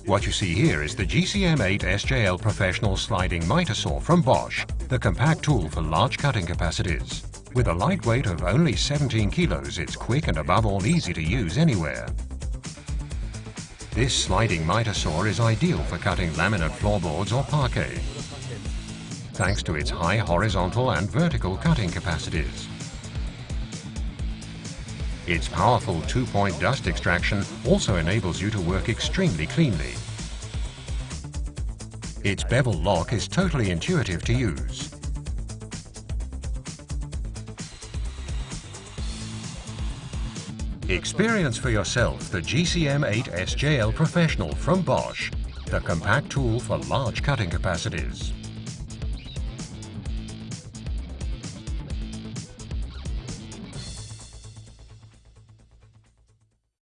What you see here is the GCM 8 SJL Professional Sliding Mitre saw from Bosch, the compact tool for large cutting capacities. With a light weight of only 17 kilos, it's quick and above all easy to use anywhere. This sliding mitre saw is ideal for cutting laminate floorboards or parquet, thanks to its high horizontal and vertical cutting capacities. Its powerful 2-point dust extraction also enables you to work extremely cleanly. Its bevel lock is totally intuitive to use. Experience for yourself the GCM 8 SJL Professional from Bosch, the compact tool for large cutting capacities.